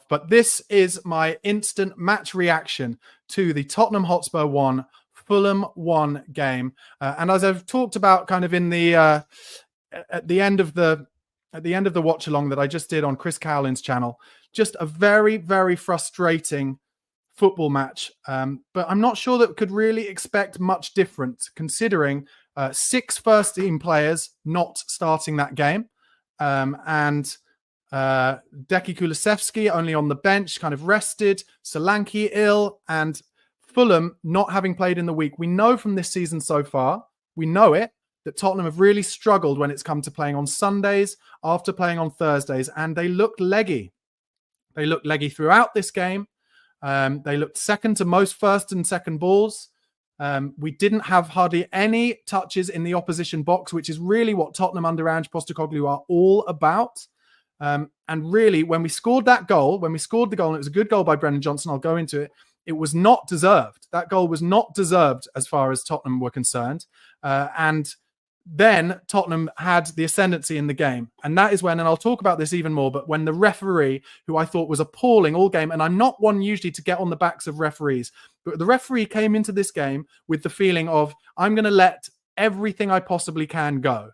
but this is my instant match reaction to the Tottenham Hotspur 1, Fulham 1 game. And as I've talked about kind of in the at the end of the watch along that I just did on Chris Cowlin's channel, just a very, very frustrating football match. But I'm not sure that we could really expect much different considering 6 first-team players not starting that game. And Deki Kulusevski only on the bench, kind of rested, Solanke ill, and Fulham not having played in the week. We know from this season so far, we know it, that Tottenham have really struggled when it's come to playing on Sundays after playing on Thursdays, and they looked leggy. They looked leggy throughout this game. They looked second to most first and second balls. We didn't have hardly any touches in the opposition box, which is really what Tottenham under Ange Postecoglou are all about. And really, when we scored that goal, when we scored the goal, and it was a good goal by Brennan Johnson, I'll go into it, it was not deserved. That goal was not deserved as far as Tottenham were concerned. And then Tottenham had the ascendancy in the game. And that is when, and I'll talk about this even more, but when the referee, who I thought was appalling all game, and I'm not one usually to get on the backs of referees, but the referee came into this game with the feeling of, I'm going to let everything I possibly can go.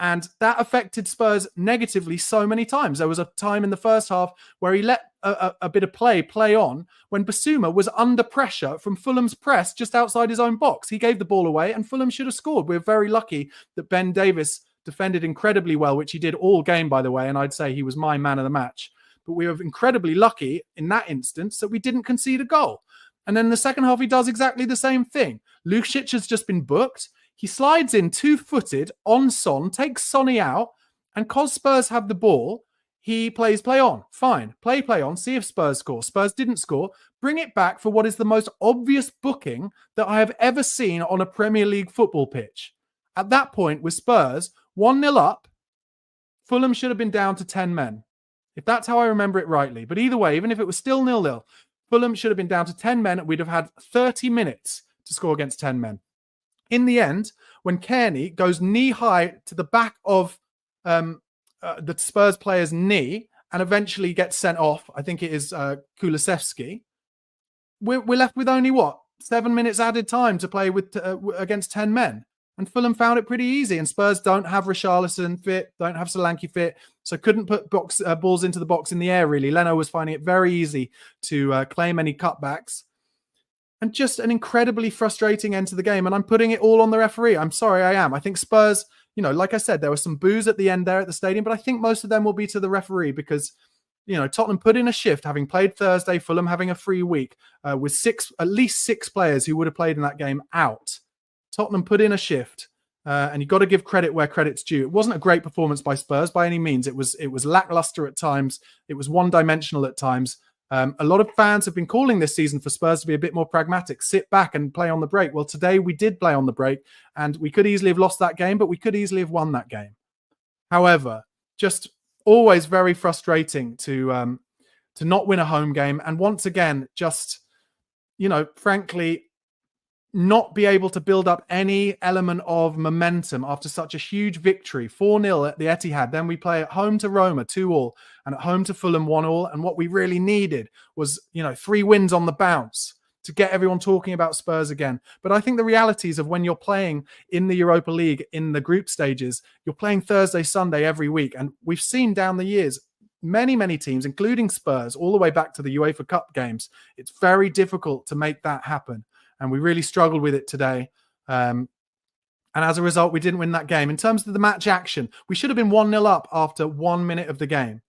And that affected Spurs negatively so many times. There was a time in the first half where he let a bit of play on when Basuma was under pressure from Fulham's press just outside his own box. He gave the ball away and Fulham should have scored. We're very lucky that Ben Davies defended incredibly well, which he did all game, by the way, and I'd say he was my man of the match. But we were incredibly lucky in that instance that we didn't concede a goal. And then in the second half, he does exactly the same thing. Lucic has just been booked. He slides in two-footed on Son, takes Sonny out, and because Spurs have the ball, he plays play on. Fine. Play on. See if Spurs score. Spurs didn't score. Bring it back for what is the most obvious booking that I have ever seen on a Premier League football pitch. At that point, with Spurs 1-0 up, Fulham should have been down to 10 men, if that's how I remember it rightly. But either way, even if it was still 0-0, Fulham should have been down to 10 men. We'd have had 30 minutes to score against 10 men. In the end, when Kearney goes knee-high to the back of the Spurs player's knee and eventually gets sent off, I think it is Kulusevski, we're left with only, 7 minutes added time to play with against 10 men. And Fulham found it pretty easy. And Spurs don't have Richarlison fit, don't have Solanke fit, so couldn't put balls into the box in the air, really. Leno was finding it very easy to claim any cutbacks. And just an incredibly frustrating end to the game. And I'm putting it all on the referee. I'm sorry, I am. I think Spurs, like I said, there was some boos at the end there at the stadium, but I think most of them will be to the referee because, Tottenham put in a shift, having played Thursday, Fulham having a free week, with at least six players who would have played in that game out. Tottenham put in a shift, and you've got to give credit where credit's due. It wasn't a great performance by Spurs by any means. It was lackluster at times. It was one-dimensional at times. A lot of fans have been calling this season for Spurs to be a bit more pragmatic, sit back and play on the break. Well, today we did play on the break, and we could easily have lost that game, but we could easily have won that game. However, just always very frustrating to not win a home game, and once again, just frankly, not be able to build up any element of momentum after such a huge victory, 4-0 at the Etihad. Then we play at home to Roma, 2-2, and at home to Fulham, 1-1. And what we really needed was, 3 wins on the bounce to get everyone talking about Spurs again. But I think the realities of when you're playing in the Europa League, in the group stages, you're playing Thursday, Sunday every week. And we've seen down the years, many, many teams, including Spurs, all the way back to the UEFA Cup games, it's very difficult to make that happen. And we really struggled with it today. And as a result, we didn't win that game. In terms of the match action, we should have been 1-0 up after 1 minute of the game.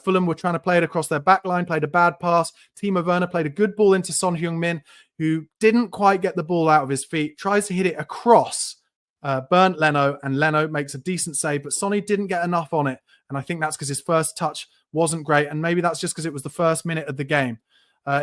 Fulham were trying to play it across their back line, played a bad pass. Timo Werner played a good ball into Son Heung-min, who didn't quite get the ball out of his feet, tries to hit it across Bernd Leno, and Leno makes a decent save, but Sonny didn't get enough on it. And I think that's because his first touch wasn't great. And maybe that's just because it was the first minute of the game.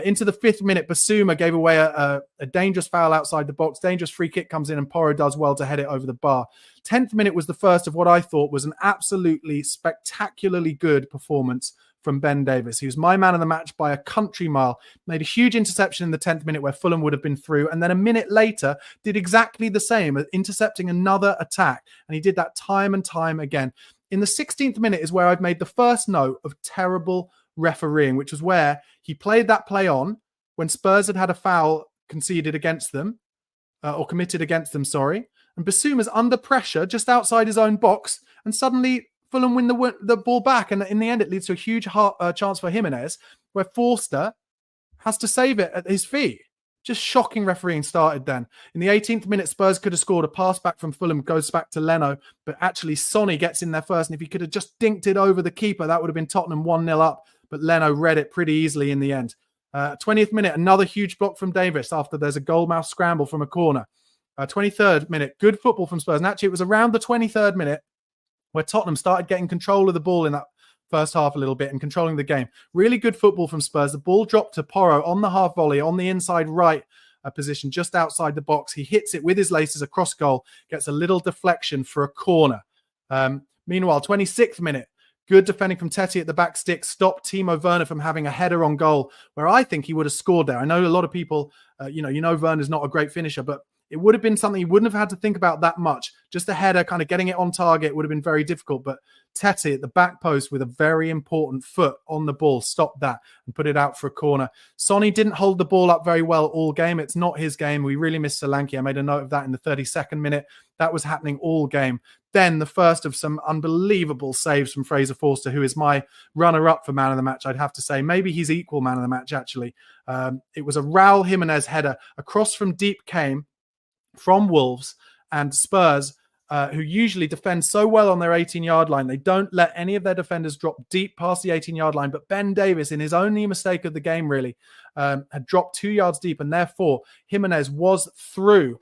Into the 5th minute, Basuma gave away a dangerous foul outside the box. Dangerous free kick comes in and Porro does well to head it over the bar. 10th minute was the first of what I thought was an absolutely spectacularly good performance from Ben Davies. He was my man of the match by a country mile. Made a huge interception in the 10th minute where Fulham would have been through. And then a minute later did exactly the same, intercepting another attack. And he did that time and time again. In the 16th minute is where I've made the first note of terrible refereeing, which was where he played that play on when Spurs had a foul conceded against them, or committed against them, sorry. And Bissouma's under pressure just outside his own box, and suddenly Fulham win the ball back. And in the end, it leads to a huge chance for Jimenez, where Forster has to save it at his feet. Just shocking refereeing started then. In the 18th minute, Spurs could have scored. A pass back from Fulham goes back to Leno, but actually Sonny gets in there first. And if he could have just dinked it over the keeper, that would have been Tottenham 1-0 up. But Leno read it pretty easily in the end. 20th minute, another huge block from Davis after there's a goalmouth scramble from a corner. 23rd minute, good football from Spurs. And actually, it was around the 23rd minute where Tottenham started getting control of the ball in that first half a little bit and controlling the game. Really good football from Spurs. The ball dropped to Porro on the half volley on the inside right position, just outside the box. He hits it with his laces across goal, gets a little deflection for a corner. Meanwhile, 26th minute, good defending from Teti at the back stick, stopped Timo Werner from having a header on goal, where I think he would have scored there. I know a lot of people, Werner's not a great finisher, but it would have been something he wouldn't have had to think about that much. Just a header, kind of getting it on target would have been very difficult. But Teti at the back post with a very important foot on the ball stopped that and put it out for a corner. Sonny didn't hold the ball up very well all game. It's not his game. We really missed Solanke. I made a note of that in the 32nd minute. That was happening all game. Then the first of some unbelievable saves from Fraser Forster, who is my runner-up for man of the match, I'd have to say. Maybe he's equal man of the match, actually. It was a Raul Jimenez header. Across from deep came from Wolves, and Spurs, who usually defend so well on their 18-yard line, they don't let any of their defenders drop deep past the 18-yard line. But Ben Davis, in his only mistake of the game, really, had dropped 2 yards deep, and therefore Jimenez was through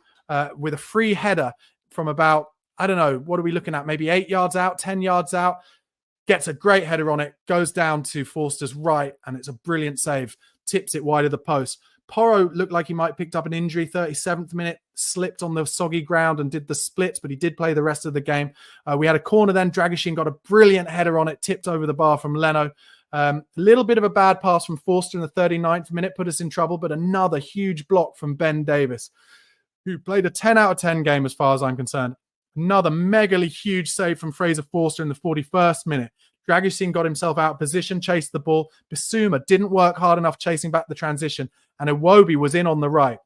with a free header from about, I don't know, what are we looking at? Maybe 8 yards out, 10 yards out. Gets a great header on it, goes down to Forster's right, and it's a brilliant save. Tips it wide of the post. Porro looked like he might have picked up an injury. 37th minute, slipped on the soggy ground and did the splits, but he did play the rest of the game. We had a corner then. Dragoshin got a brilliant header on it, tipped over the bar from Leno. A little bit of a bad pass from Forster in the 39th minute, put us in trouble, but another huge block from Ben Davis, who played a 10 out of 10 game as far as I'm concerned. Another megally huge save from Fraser Forster in the 41st minute. Dragoshin got himself out of position, chased the ball. Bissouma didn't work hard enough chasing back the transition, and Iwobi was in on the right.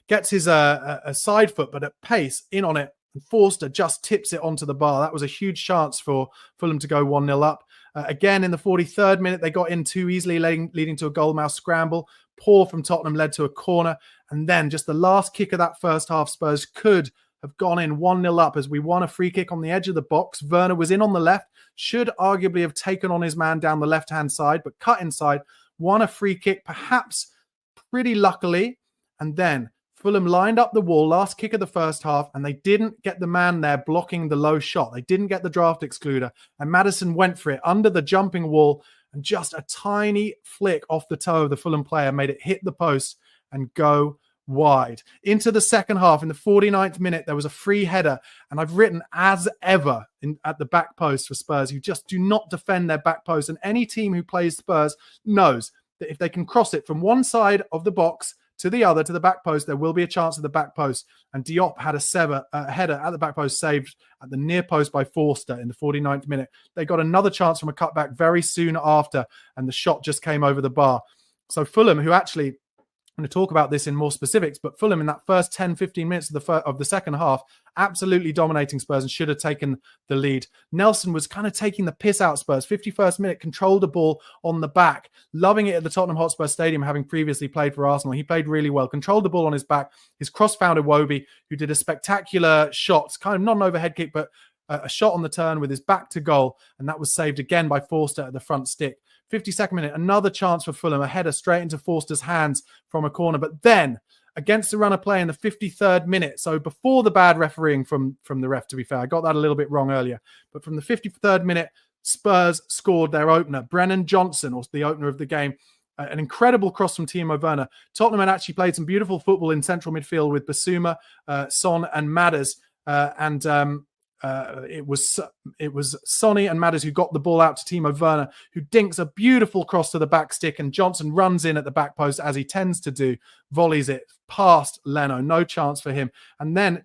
Gets his a side foot, but at pace, in on it, and Forster just tips it onto the bar. That was a huge chance for Fulham to go 1-0 up. Again, in the 43rd minute, they got in too easily, leading to a goalmouth scramble. Poor from Tottenham led to a corner. And then just the last kick of that first half, Spurs could have gone in 1-0 up as we won a free kick on the edge of the box. Werner was in on the left, should arguably have taken on his man down the left-hand side, but cut inside, won a free kick, perhaps pretty luckily. And then Fulham lined up the wall, last kick of the first half, and they didn't get the man there blocking the low shot. They didn't get the draft excluder, and Maddison went for it under the jumping wall, and just a tiny flick off the toe of the Fulham player made it hit the post and go wide. Into the second half, in the 49th minute, there was a free header, and I've written as ever at the back post for Spurs, who just do not defend their back post, and any team who plays Spurs knows that if they can cross it from one side of the box to the other, to the back post, there will be a chance at the back post. And Diop had a header at the back post saved at the near post by Forster in the 49th minute. They got another chance from a cutback very soon after, and the shot just came over the bar. So Fulham, who actually, I'm going to talk about this in more specifics, but Fulham in that first 10-15 minutes of the second half, absolutely dominating Spurs and should have taken the lead. Nelson was kind of taking the piss out Spurs. 51st minute, controlled the ball on the back, loving it at the Tottenham Hotspur Stadium, having previously played for Arsenal. He played really well, controlled the ball on his back. His cross found Iwobi, who did a spectacular shot, kind of not an overhead kick, but a shot on the turn with his back to goal, and that was saved again by Forster at the front stick. 52nd minute, another chance for Fulham, a header straight into Forster's hands from a corner. But then, against the run of play in the 53rd minute, so before the bad refereeing from the ref, to be fair, I got that a little bit wrong earlier, but from the 53rd minute, Spurs scored their opener. Brennan Johnson, or the opener of the game, an incredible cross from Timo Werner. Tottenham had actually played some beautiful football in central midfield with Bissouma, Son and Madders, it was Sonny and Madders who got the ball out to Timo Werner, who dinks a beautiful cross to the back stick, and Johnson runs in at the back post as he tends to do, volleys it past Leno, no chance for him. And then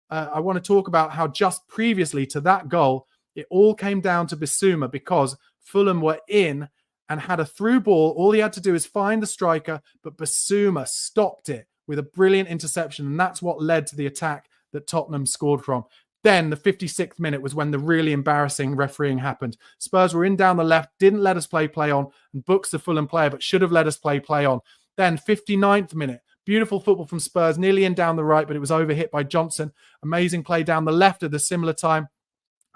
I want to talk about how just previously to that goal, it all came down to Bissouma because Fulham were in and had a through ball. All he had to do is find the striker, but Basuma stopped it with a brilliant interception, and that's what led to the attack that Tottenham scored from. Then the 56th minute was when the really embarrassing refereeing happened. Spurs were in down the left, didn't let us play on, and books the Fulham player, but should have let us play on. Then 59th minute, beautiful football from Spurs, nearly in down the right, but it was overhit by Johnson. Amazing play down the left at the similar time.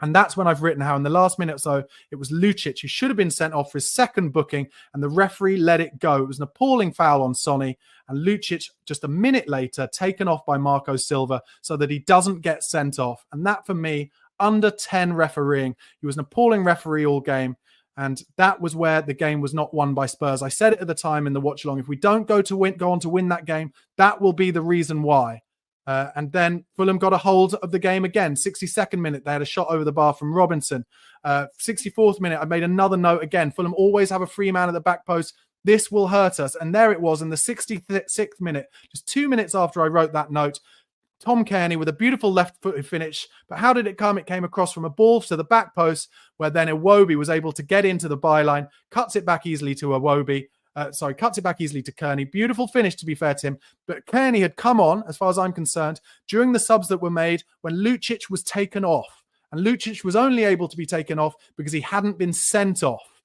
And that's when I've written how in the last minute or so, it was Lucic who should have been sent off for his second booking, and the referee let it go. It was an appalling foul on Sonny, and Lucic, just a minute later, taken off by Marco Silva so that he doesn't get sent off. And that, for me, under 10 refereeing. He was an appalling referee all game, and that was where the game was not won by Spurs. I said it at the time in the watch-along. If we don't go on to win that game, that will be the reason why. And then Fulham got a hold of the game again. 62nd minute, they had a shot over the bar from Robinson. 64th minute, I made another note again. Fulham always have a free man at the back post. This will hurt us. And there it was in the 66th minute, just 2 minutes after I wrote that note. Tom Cairney with a beautiful left-footed finish. But how did it come? It came across from a ball to the back post, where then Iwobi was able to get into the byline, cuts it back easily to Iwobi. Cuts it back easily to Kearney. Beautiful finish, to be fair to him. But Kearney had come on, as far as I'm concerned, during the subs that were made when Lucic was taken off. And Lucic was only able to be taken off because he hadn't been sent off.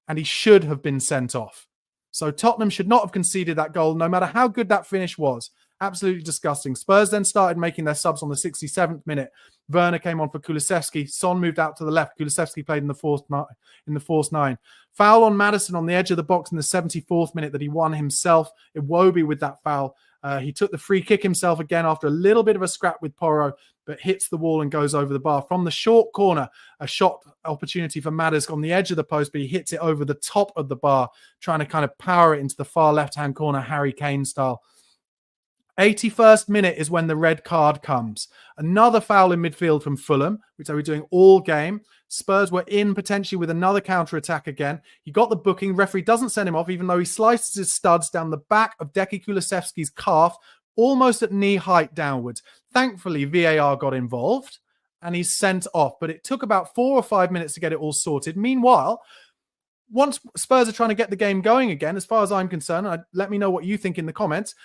And he should have been sent off. So Tottenham should not have conceded that goal, no matter how good that finish was. Absolutely disgusting. Spurs then started making their subs on the 67th minute. Werner came on for Kulusevski. Son moved out to the left. Kulusevski played in the forced nine. Foul on Maddison on the edge of the box in the 74th minute that he won himself. Iwobi with that foul. He took the free kick himself again after a little bit of a scrap with Porro, but hits the wall and goes over the bar. From the short corner, a shot opportunity for Maddison on the edge of the post, but he hits it over the top of the bar, trying to kind of power it into the far left-hand corner, Harry Kane style. 81st minute is when the red card comes. Another foul in midfield from Fulham, which they were doing all game. Spurs were in potentially with another counter-attack again. He got the booking. Referee doesn't send him off, even though he slices his studs down the back of Deki Kulusevski's calf, almost at knee height downwards. Thankfully, VAR got involved, and he's sent off. But it took about 4 or 5 minutes to get it all sorted. Meanwhile, once Spurs are trying to get the game going again, as far as I'm concerned, let me know what you think in the comments.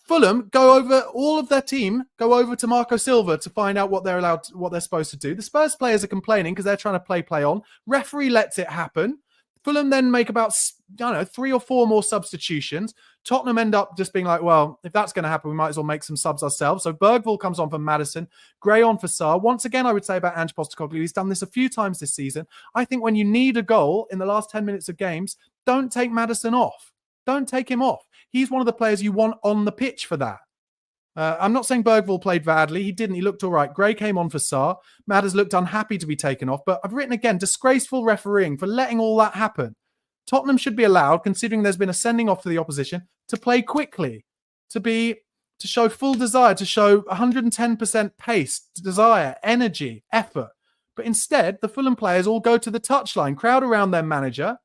Fulham go over all of their team, go over to Marco Silva to find out what they're supposed to do. The Spurs players are complaining because they're trying to play on. Referee lets it happen. Fulham then make about, 3 or 4 more substitutions. Tottenham end up just being like, well, if that's going to happen, we might as well make some subs ourselves. So Bergvall comes on for Maddison, Gray on for Sarr. Once again, I would say about Ange Postecoglou, he's done this a few times this season. I think when you need a goal in the last 10 minutes of games, don't take Maddison off. Don't take him off. He's one of the players you want on the pitch for that. I'm not saying Bergvall played badly. He didn't. He looked all right. Gray came on for Sarr. Madders looked unhappy to be taken off. But I've written again, disgraceful refereeing for letting all that happen. Tottenham should be allowed, considering there's been a sending off to the opposition, to play quickly, to show full desire, to show 110% pace, desire, energy, effort. But instead, the Fulham players all go to the touchline, crowd around their manager.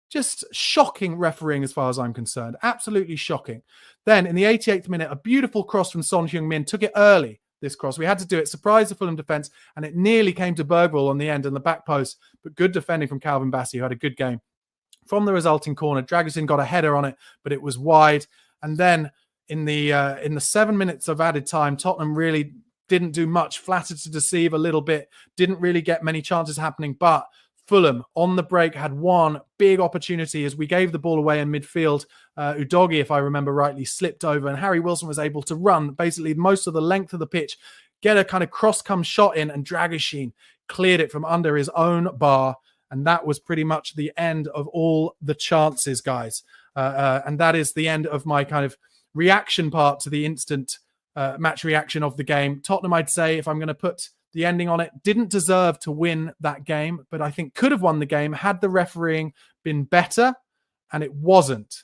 Just shocking refereeing as far as I'm concerned. Absolutely shocking. Then in the 88th minute, a beautiful cross from Son Heung-min. Took it early, this cross. We had to do it. Surprised the Fulham defence. And it nearly came to Bergvall on the end and the back post. But good defending from Calvin Bassey, who had a good game. From the resulting corner, Dragusin got a header on it, but it was wide. And then in the 7 minutes of added time, Tottenham really didn't do much. Flattered to deceive a little bit. Didn't really get many chances happening. But Fulham, on the break, had one big opportunity as we gave the ball away in midfield. Udogie, if I remember rightly, slipped over, and Harry Wilson was able to run basically most of the length of the pitch, get a kind of cross-come shot in, and Dragusin cleared it from under his own bar. And that was pretty much the end of all the chances, guys. And that is the end of my kind of reaction part to the instant match reaction of the game. Tottenham, I'd say, if I'm going to put the ending on it, didn't deserve to win that game, but I think could have won the game had the refereeing been better, and it wasn't.